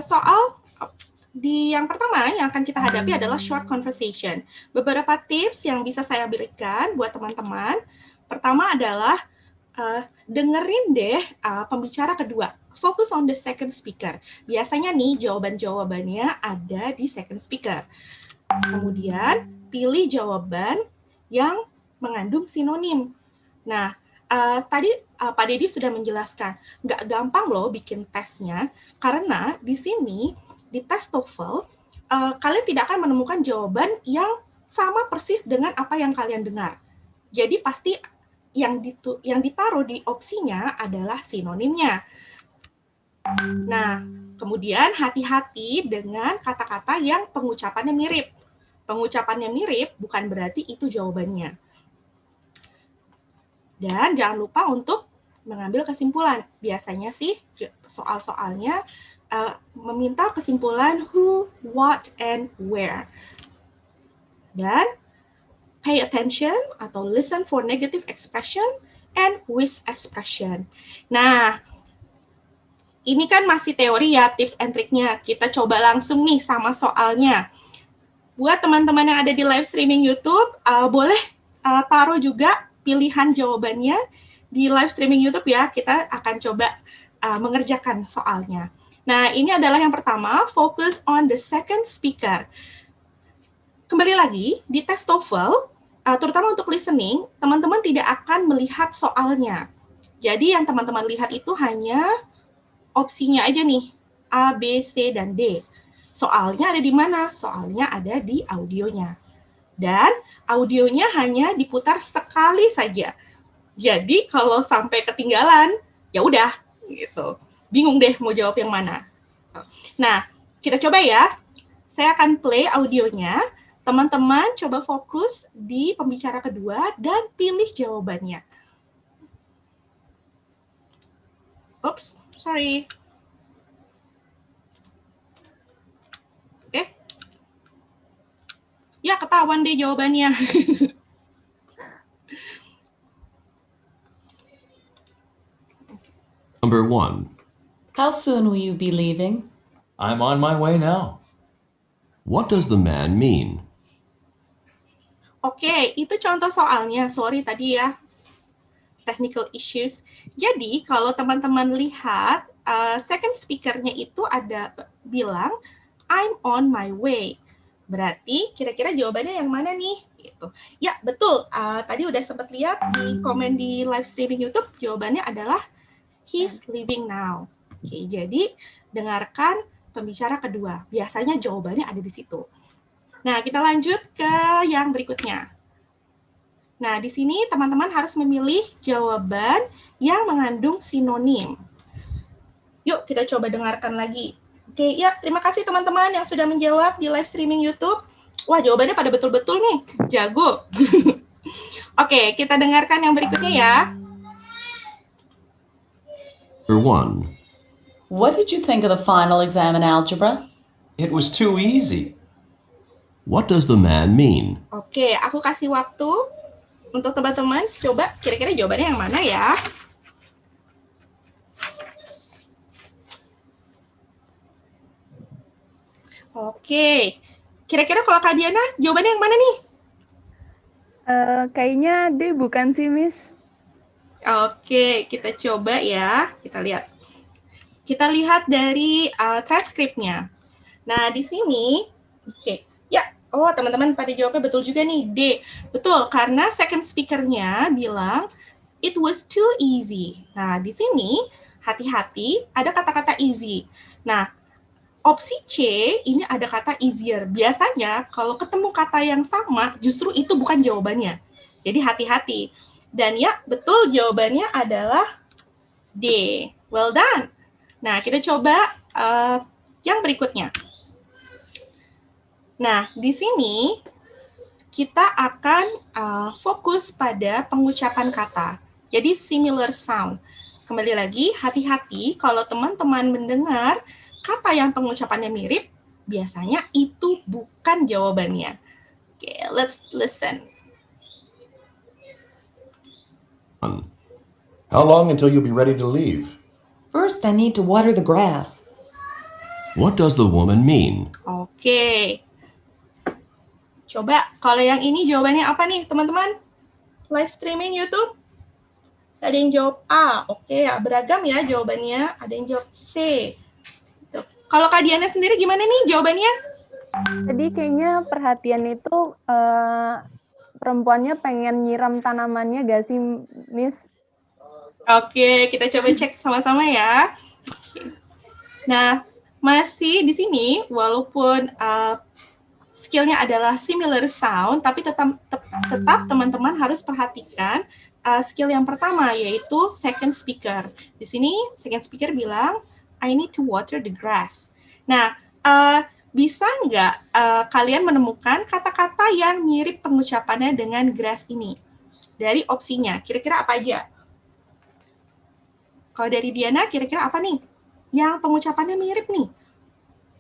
Soal di yang pertama yang akan kita hadapi adalah short conversation. Beberapa tips yang bisa saya berikan buat teman-teman. Pertama adalah dengerin deh pembicara kedua. Focus on the second speaker. Biasanya nih jawaban-jawabannya ada di second speaker. Kemudian pilih jawaban yang mengandung sinonim. Nah, tadi Pak Dedi sudah menjelaskan, nggak gampang loh bikin tesnya, karena di sini di tes TOEFL, kalian tidak akan menemukan jawaban yang sama persis dengan apa yang kalian dengar. Jadi pasti yang ditaruh di opsinya adalah sinonimnya. Nah, kemudian hati-hati dengan kata-kata yang pengucapannya mirip. Pengucapannya mirip bukan berarti itu jawabannya. Dan jangan lupa untuk mengambil kesimpulan. Biasanya sih soal-soalnya meminta kesimpulan who, what, and where. Dan pay attention atau listen for negative expression and with expression. Nah, ini kan masih teori ya, tips and triknya. Kita coba langsung nih sama soalnya. Buat teman-teman yang ada di live streaming YouTube, boleh taruh juga pilihan jawabannya di live streaming YouTube ya. Kita akan coba mengerjakan soalnya. Nah, ini adalah yang pertama, focus on the second speaker. Kembali lagi, di tes TOEFL, terutama untuk listening, teman-teman tidak akan melihat soalnya. Jadi yang teman-teman lihat itu hanya opsinya aja nih, A, B, C, dan D. Soalnya ada di mana? Soalnya ada di audionya. Dan audionya hanya diputar sekali saja. Jadi kalau sampai ketinggalan, ya udah gitu. Bingung deh mau jawab yang mana. Nah, kita coba ya. Saya akan play audionya. Teman-teman coba fokus di pembicara kedua dan pilih jawabannya. Oops, sorry. Oke. Ya, ketahuan deh jawabannya. Number 1. How soon will you be leaving? I'm on my way now. What does the man mean? Oke, itu contoh soalnya. Sorry tadi ya, technical issues. Jadi kalau teman-teman lihat, second speaker-nya itu ada bilang, I'm on my way. Berarti kira-kira jawabannya yang mana nih? Gitu. Ya, betul. Tadi udah sempat lihat di komen di live streaming YouTube, jawabannya adalah he's leaving now. Oke, jadi dengarkan pembicara kedua. Biasanya jawabannya ada di situ. Nah, kita lanjut ke yang berikutnya. Nah, di sini teman-teman harus memilih jawaban yang mengandung sinonim. Yuk, kita coba dengarkan lagi. Oke, ya, terima kasih teman-teman yang sudah menjawab di live streaming YouTube. Wah, jawabannya pada betul-betul nih. Jago. Oke, kita dengarkan yang berikutnya ya. Number 1. What did you think of the final exam in algebra? It was too easy. What does the man mean? Oke, aku kasih waktu untuk teman-teman. Coba kira-kira jawabannya yang mana ya? Oke, kira-kira kalau Kak Diana jawabannya yang mana nih? Kayaknya D bukan sih, Miss. Oke, kita coba ya. Kita lihat. Kita lihat dari transkripnya. Nah, di sini, oke. Ya, oh teman-teman pada jawabnya betul juga nih, D. Betul, karena second speaker-nya bilang, it was too easy. Nah, di sini, hati-hati, ada kata-kata easy. Nah, opsi C, ini ada kata easier. Biasanya, kalau ketemu kata yang sama, justru itu bukan jawabannya. Jadi, hati-hati. Dan ya, betul jawabannya adalah D. Well done. Nah, kita coba yang berikutnya. Nah, di sini kita akan fokus pada pengucapan kata. Jadi, similar sound. Kembali lagi, hati-hati kalau teman-teman mendengar kata yang pengucapannya mirip, biasanya itu bukan jawabannya. Oke, let's listen. How long until you'll be ready to leave? First, I need to water the grass. What does the woman mean? Oke. Coba kalau yang ini jawabannya apa nih, teman-teman? Live streaming YouTube? Ada yang jawab A. Oke, beragam ya jawabannya. Ada yang jawab C. Tuh. Kalau Kak Diana sendiri gimana nih jawabannya? Tadi kayaknya perhatian itu perempuannya pengen nyiram tanamannya gak sih, Miss? Oke, kita coba cek sama-sama ya. Nah, masih di sini walaupun skillnya adalah similar sound, tapi tetap teman-teman harus perhatikan skill yang pertama, yaitu second speaker. Di sini second speaker bilang, I need to water the grass. Nah, bisa nggak kalian menemukan kata-kata yang mirip pengucapannya dengan grass ini? Dari opsinya, kira-kira apa aja? Kalau dari Diana, kira-kira apa nih? Yang pengucapannya mirip nih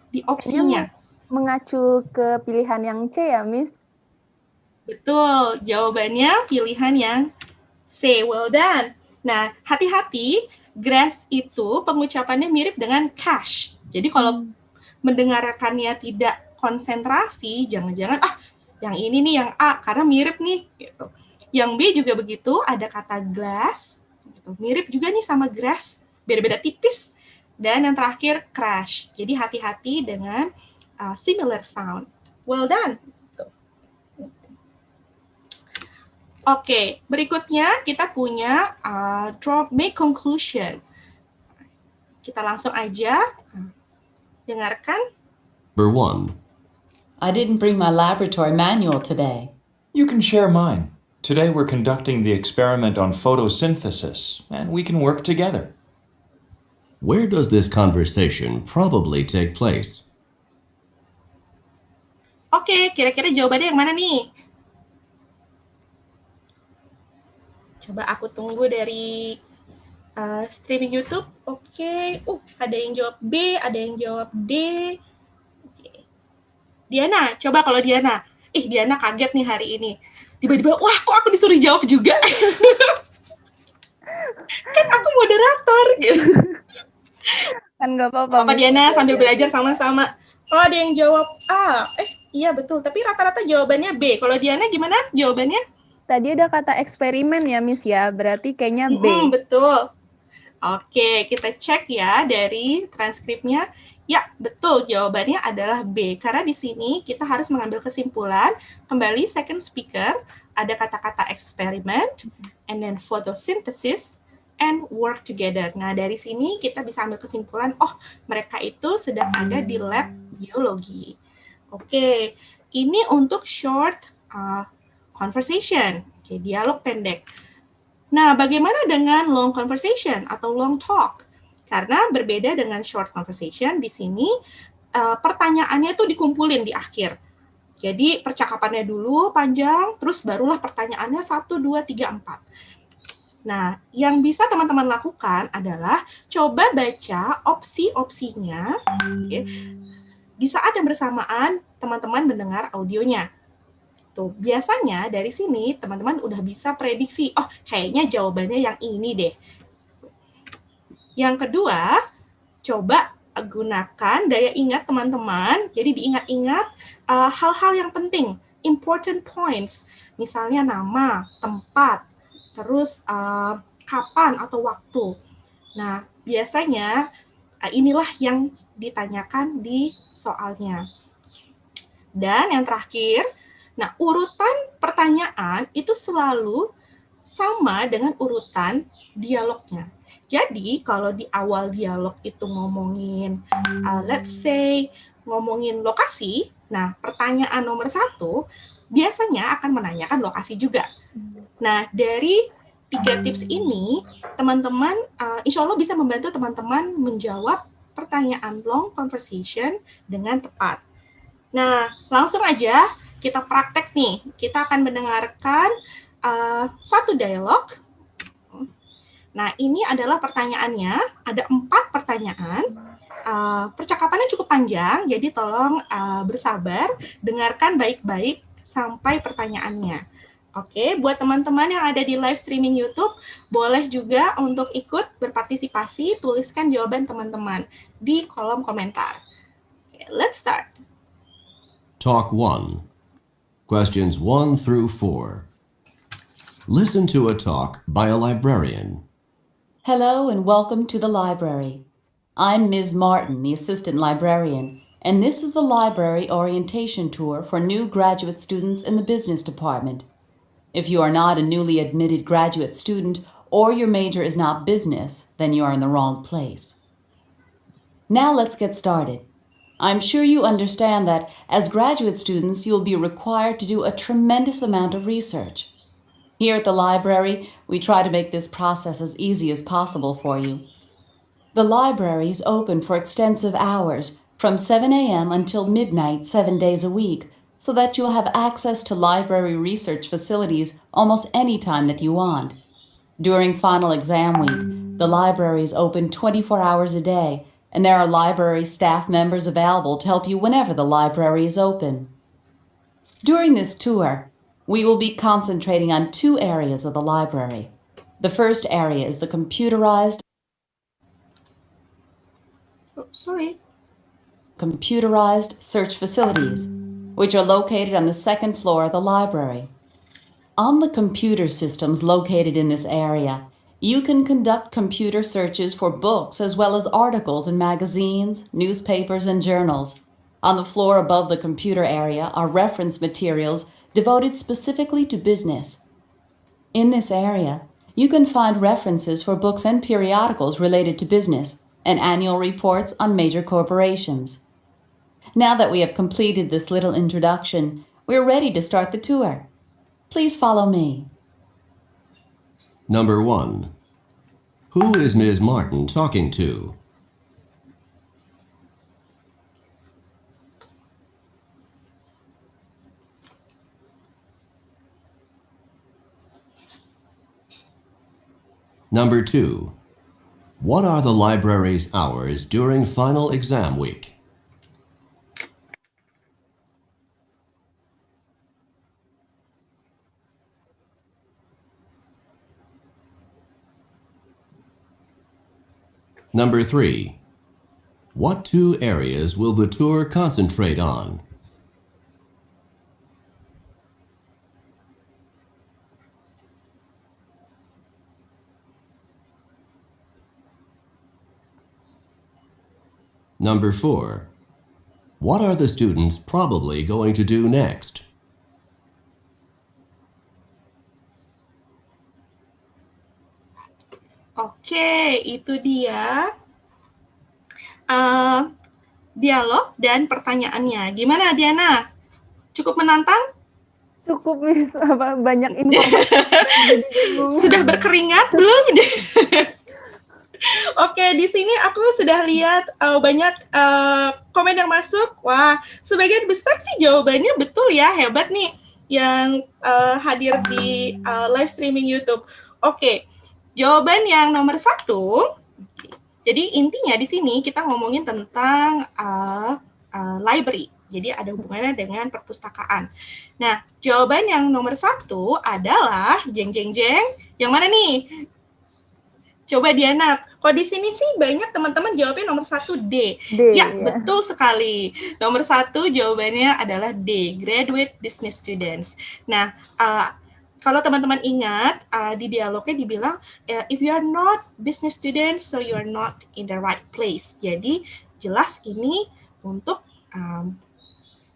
di opsinya. Mengacu ke pilihan yang C ya, Miss? Betul, jawabannya pilihan yang C. Well done. Nah, hati-hati, grass itu pengucapannya mirip dengan cash. Jadi kalau mendengarkannya tidak konsentrasi, jangan-jangan yang ini nih yang A karena mirip nih gitu. Yang B juga begitu, ada kata glass, gitu. Mirip juga nih sama grass, beda-beda tipis. Dan yang terakhir crash. Jadi hati-hati dengan similar sound. Well done. Oke, berikutnya kita punya make conclusion. Kita langsung aja dengarkan. Number 1. I didn't bring my laboratory manual today. You can share mine. Today we're conducting the experiment on photosynthesis, and we can work together. Where does this conversation probably take place? Oke, kira-kira jawabannya yang mana nih? Coba aku tunggu dari streaming YouTube. Oke, ada yang jawab B, ada yang jawab D. Oke. Diana, coba kalau Diana. Diana kaget nih hari ini. Tiba-tiba, wah kok aku disuruh jawab juga? Kan aku moderator gitu. Kan nggak apa-apa. Apa Diana sambil belajar sama-sama. Oh, ada yang jawab A. Iya betul. Tapi rata-rata jawabannya B. Kalau Diana gimana jawabannya? Tadi ada kata eksperimen ya, Miss ya. Berarti kayaknya B. Betul. Oke, kita cek ya dari transkripnya. Ya, betul. Jawabannya adalah B. Karena di sini kita harus mengambil kesimpulan. Kembali second speaker, ada kata-kata experiment, and then photosynthesis, and work together. Nah, dari sini kita bisa ambil kesimpulan, mereka itu sedang ada di lab biologi. Oke, ini untuk short conversation, dialog pendek. Nah, bagaimana dengan long conversation atau long talk? Karena berbeda dengan short conversation, di sini pertanyaannya tuh dikumpulin di akhir. Jadi percakapannya dulu panjang, terus barulah pertanyaannya 1, 2, 3, 4. Nah, yang bisa teman-teman lakukan adalah coba baca opsi-opsinya di saat yang bersamaan teman-teman mendengar audionya. Tuh, biasanya dari sini teman-teman udah bisa prediksi, kayaknya jawabannya yang ini deh. Yang kedua, coba gunakan daya ingat teman-teman. Jadi diingat-ingat hal-hal yang penting, important points. Misalnya nama, tempat, terus kapan atau waktu. Nah, biasanya inilah yang ditanyakan di soalnya. Dan yang terakhir, urutan pertanyaan itu selalu sama dengan urutan dialognya. Jadi, kalau di awal dialog itu ngomongin, let's say, ngomongin lokasi, pertanyaan nomor 1 biasanya akan menanyakan lokasi juga. Nah, dari 3 tips ini, teman-teman, insya Allah bisa membantu teman-teman menjawab pertanyaan long conversation dengan tepat. Nah, langsung aja kita praktek nih. Kita akan mendengarkan satu dialog. Nah, ini adalah pertanyaannya. Ada 4 pertanyaan. Percakapannya cukup panjang, jadi tolong bersabar, dengarkan baik-baik sampai pertanyaannya. Oke, buat teman-teman yang ada di live streaming YouTube, boleh juga untuk ikut berpartisipasi, tuliskan jawaban teman-teman di kolom komentar. let's start. Talk 1. Questions 1 through 4. Listen to a talk by a librarian. Hello and welcome to the library. I'm Ms. Martin, the assistant librarian, and this is the library orientation tour for new graduate students in the business department. If you are not a newly admitted graduate student or your major is not business, then you are in the wrong place. Now let's get started. I'm sure you understand that as graduate students, you'll be required to do a tremendous amount of research. Here at the library, we try to make this process as easy as possible for you. The library is open for extensive hours, from 7 a.m. until midnight 7 days a week, so that you'll have access to library research facilities almost any time that you want. During final exam week, the library is open 24 hours a day, and there are library staff members available to help you whenever the library is open. During this tour, we will be concentrating on 2 areas of the library. The first area is the computerized search facilities, which are located on the 2nd floor of the library. On the computer systems located in this area, you can conduct computer searches for books as well as articles in magazines, newspapers, and journals. On the floor above the computer area are reference materials devoted specifically to business. In this area, you can find references for books and periodicals related to business and annual reports on major corporations. Now that we have completed this little introduction, we're ready to start the tour. Please follow me. Number 1. Who is Ms. Martin talking to? Number 2. What are the library's hours during final exam week? Number 3. What 2 areas will the tour concentrate on? Number 4. What are the students probably going to do next? Oke, itu dia dialog dan pertanyaannya. Gimana, Diana? Cukup menantang? Cukup Miss, banyak informasi. Jadi bingung. Sudah berkeringat belum? Oke, di sini aku sudah lihat banyak komen yang masuk. Wah, sebagian besar sih jawabannya betul ya, hebat nih yang hadir di live streaming YouTube. Oke, jawaban yang nomor 1. Jadi intinya di sini kita ngomongin tentang library. Jadi ada hubungannya dengan perpustakaan. Nah, jawaban yang nomor 1 adalah jeng. Yang mana nih? Coba Diana. Kok di sini sih banyak teman-teman jawabnya nomor 1 D. Ya, betul sekali. Nomor 1 jawabannya adalah D, graduate business students. Nah, kalau teman-teman ingat di dialognya dibilang if you are not business students, so you are not in the right place. Jadi jelas ini untuk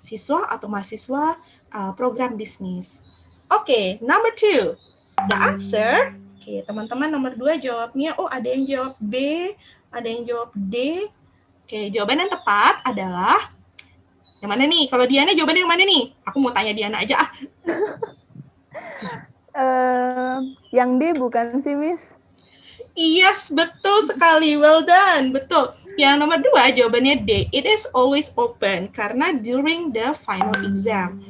siswa atau mahasiswa program bisnis. Oke, number 2. The answer. Oke, teman-teman nomor 2 jawabnya, ada yang jawab B, ada yang jawab D. Oke, jawaban yang tepat adalah yang mana nih? Kalau Diana jawabannya yang mana nih? Aku mau tanya Diana aja. Yang D bukan sih, Miss? Yes, betul sekali. Well done. Betul. Yang nomor 2 jawabannya D. It is always open karena during the final exam.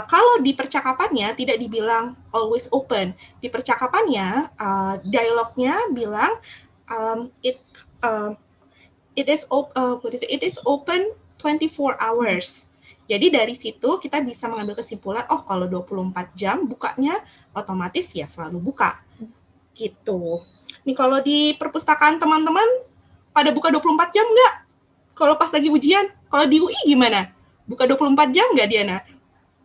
Kalau di percakapannya tidak dibilang always open. Di percakapannya, dialognya bilang it is open 24 hours. Jadi dari situ kita bisa mengambil kesimpulan, kalau 24 jam bukanya otomatis ya selalu buka. Gitu. Nih kalau di perpustakaan teman-teman pada buka 24 jam nggak? Kalau pas lagi ujian, kalau di UI gimana? Buka 24 jam nggak, Diana?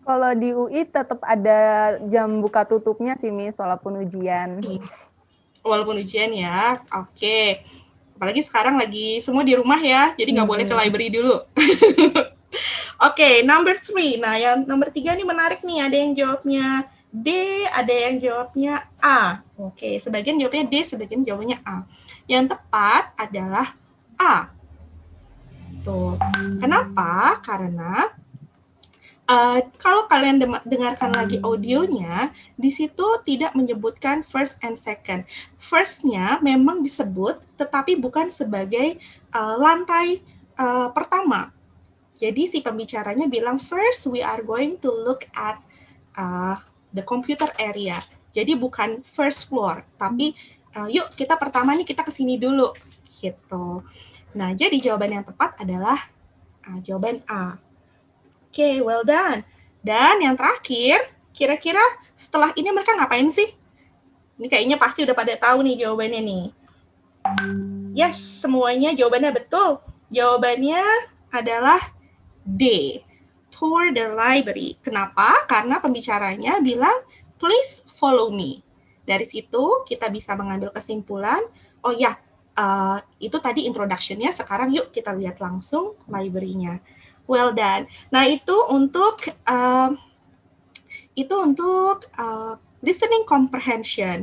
Kalau di UI tetap ada jam buka tutupnya sih, Miss, walaupun ujian. Walaupun ujian ya, oke. Apalagi sekarang lagi semua di rumah ya, jadi nggak boleh ke library dulu. Oke, number 3. Nah, yang nomor 3 nih menarik nih. Ada yang jawabnya D, ada yang jawabnya A. Oke, sebagian jawabnya D, sebagian jawabnya A. Yang tepat adalah A. Tuh. Kenapa? Karena kalau kalian dengarkan lagi audionya, di situ tidak menyebutkan first and second. First-nya memang disebut, tetapi bukan sebagai lantai pertama. Jadi si pembicaranya bilang, first we are going to look at the computer area. Jadi bukan first floor, tapi yuk kita pertama nih kita kesini dulu. Gitu. Nah, jadi jawaban yang tepat adalah jawaban A. Oke, well done. Dan yang terakhir, kira-kira setelah ini mereka ngapain sih? Ini kayaknya pasti udah pada tahu nih jawabannya nih. Yes, semuanya jawabannya betul. Jawabannya adalah D. Tour the library. Kenapa? Karena pembicaranya bilang, please follow me. Dari situ kita bisa mengambil kesimpulan, oh ya, itu tadi introduction-nya, sekarang yuk kita lihat langsung library-nya. Well done. Nah, itu untuk listening comprehension.